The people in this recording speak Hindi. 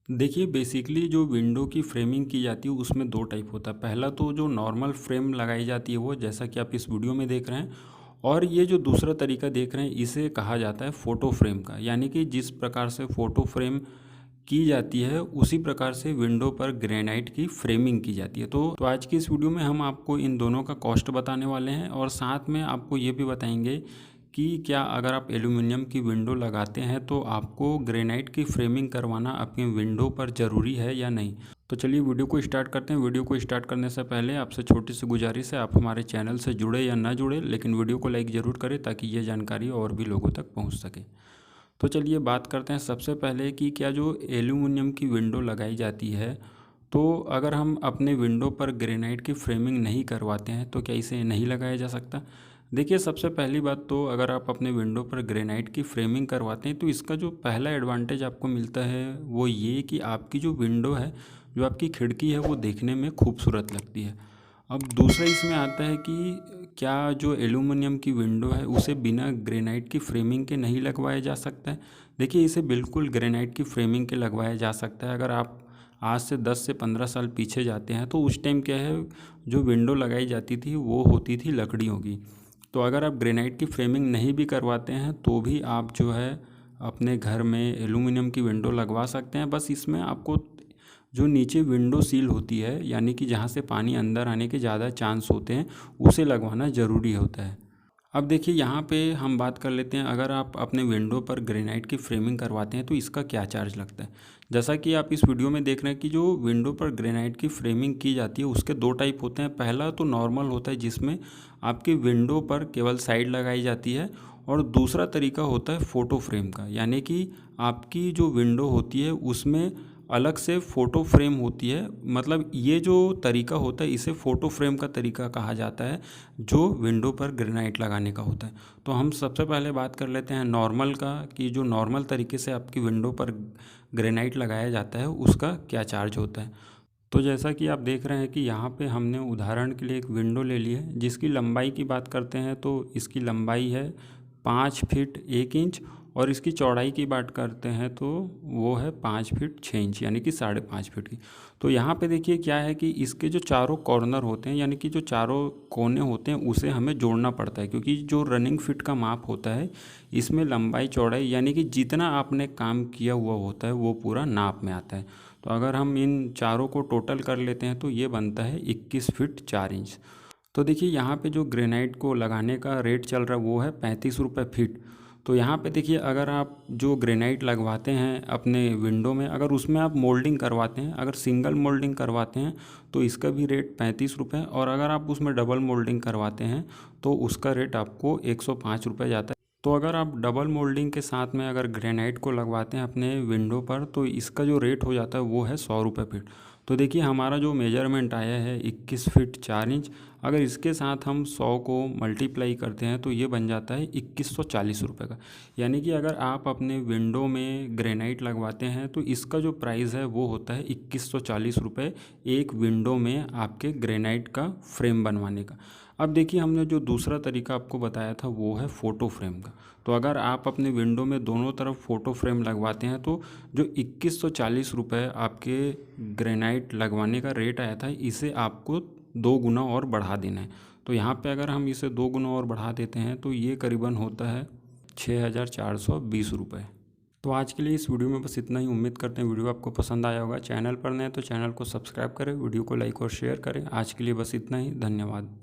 देखिए बेसिकली जो विंडो की फ्रेमिंग की जाती है उसमें दो टाइप होता है। पहला तो जो नॉर्मल फ्रेम लगाई जाती है वो, जैसा कि आप इस वीडियो में देख रहे हैं, और ये जो दूसरा तरीका देख रहे हैं इसे कहा जाता है फ़ोटो फ्रेम का। यानी कि जिस प्रकार से फ़ोटो फ्रेम की जाती है उसी प्रकार से विंडो पर ग्रेनाइट की फ्रेमिंग की जाती है। तो आज की इस वीडियो में हम आपको इन दोनों का कॉस्ट बताने वाले हैं, और साथ में आपको ये भी बताएंगे कि क्या अगर आप एल्यूमिनियम की विंडो लगाते हैं तो आपको ग्रेनाइट की फ्रेमिंग करवाना अपनी विंडो पर ज़रूरी है या नहीं। तो चलिए वीडियो को स्टार्ट करते हैं। वीडियो को स्टार्ट करने से पहले आपसे छोटी सी गुजारिश है, आप हमारे चैनल से जुड़े या ना जुड़े, लेकिन वीडियो को लाइक ज़रूर करें ताकि ये जानकारी और भी लोगों तक पहुँच सके। तो चलिए बात करते हैं सबसे पहले कि क्या जो एल्यूमिनियम की विंडो लगाई जाती है, तो अगर हम अपने विंडो पर ग्रेनाइट की फ्रेमिंग नहीं करवाते हैं तो क्या इसे नहीं लगाया जा सकता। देखिए सबसे पहली बात तो अगर आप अपने विंडो पर ग्रेनाइट की फ्रेमिंग करवाते हैं तो इसका जो पहला एडवांटेज आपको मिलता है वो ये कि आपकी जो विंडो है, जो आपकी खिड़की है, वो देखने में खूबसूरत लगती है। अब दूसरा इसमें आता है कि क्या जो एल्यूमिनियम की विंडो है उसे बिना ग्रेनाइट की फ्रेमिंग के नहीं लगवाया जा सकता है। देखिए इसे बिल्कुल ग्रेनाइट की फ्रेमिंग के लगवाया जा सकता है। अगर आप आज से 10 से 15 साल पीछे जाते हैं तो उस टाइम क्या है, जो विंडो लगाई जाती थी वो होती थी लकड़ियों की। तो अगर आप ग्रेनाइट की फ्रेमिंग नहीं भी करवाते हैं तो भी आप जो है अपने घर में एल्यूमिनियम की विंडो लगवा सकते हैं। बस इसमें आपको जो नीचे विंडो सील होती है, यानी कि जहाँ से पानी अंदर आने के ज़्यादा चांस होते हैं, उसे लगवाना ज़रूरी होता है। अब देखिए यहाँ पे हम बात कर लेते हैं, अगर आप अपने विंडो पर ग्रेनाइट की फ्रेमिंग करवाते हैं तो इसका क्या चार्ज लगता है। जैसा कि आप इस वीडियो में देख रहे हैं कि जो विंडो पर ग्रेनाइट की फ्रेमिंग की जाती है उसके दो टाइप होते हैं। पहला तो नॉर्मल होता है जिसमें आपकी विंडो पर केवल साइड लगाई जाती है, और दूसरा तरीका होता है फ़ोटो फ्रेम का। यानी कि आपकी जो विंडो होती है उसमें अलग से फ़ोटो फ्रेम होती है। मतलब ये जो तरीका होता है इसे फ़ोटो फ्रेम का तरीका कहा जाता है, जो विंडो पर ग्रेनाइट लगाने का होता है। तो हम सबसे पहले बात कर लेते हैं नॉर्मल का, कि जो नॉर्मल तरीके से आपकी विंडो पर ग्रेनाइट लगाया जाता है उसका क्या चार्ज होता है। तो जैसा कि आप देख रहे हैं कि यहाँ पे हमने उदाहरण के लिए एक विंडो ले ली है, जिसकी लंबाई की बात करते हैं तो इसकी लंबाई है 5 फीट 1 इंच, और इसकी चौड़ाई की बात करते हैं तो वो है 5 फीट 6 इंच, यानी कि 5.5 फीट की। तो यहाँ पे देखिए क्या है कि इसके जो चारों कॉर्नर होते हैं, यानी कि जो चारों कोने होते हैं, उसे हमें जोड़ना पड़ता है, क्योंकि जो रनिंग फिट का माप होता है इसमें लंबाई चौड़ाई यानी कि जितना आपने काम किया हुआ होता है वो पूरा नाप में आता है। तो अगर हम इन चारों को टोटल कर लेते हैं तो ये बनता है 21 फीट 4 इंच। तो देखिए यहाँ पे जो ग्रेनाइट को लगाने का रेट चल रहा है वो है 35 रुपये फीट। तो यहाँ पे देखिए अगर आप जो ग्रेनाइट लगवाते हैं अपने विंडो में, अगर उसमें आप मोल्डिंग करवाते हैं, अगर सिंगल मोल्डिंग करवाते हैं तो इसका भी रेट 35 रुपये, और अगर आप उसमें डबल मोल्डिंग करवाते हैं तो उसका रेट आपको 105 रुपये जाता है। तो अगर आप डबल मोल्डिंग के साथ में अगर ग्रेनाइट को लगवाते हैं अपने विंडो पर तो इसका जो रेट हो जाता है वो है 100 रुपये फीट। तो देखिए हमारा जो मेजरमेंट आया है 21 फीट 4 इंच, अगर इसके साथ हम 100 को मल्टीप्लाई करते हैं तो ये बन जाता है 2140 रुपये का। यानी कि अगर आप अपने विंडो में ग्रेनाइट लगवाते हैं तो इसका जो प्राइस है वो होता है 2140 रुपये एक विंडो में आपके ग्रेनाइट का फ्रेम बनवाने का। अब देखिए हमने जो दूसरा तरीका आपको बताया था वो है फ़ोटो फ्रेम का। तो अगर आप अपने विंडो में दोनों तरफ फ़ोटो फ्रेम लगवाते हैं तो जो 2140 रुपये आपके ग्रेनाइट लगवाने का रेट आया था, इसे आपको 2 गुना और बढ़ा देना है। तो यहाँ पे अगर हम इसे 2 गुना और बढ़ा देते हैं तो ये करीबन होता है 6420 रुपये। तो आज के लिए इस वीडियो में बस इतना ही। उम्मीद करते हैं वीडियो आपको पसंद आया होगा। चैनल पर नए तो चैनल को सब्सक्राइब करें, वीडियो को लाइक और शेयर करें। आज के लिए बस इतना ही। धन्यवाद।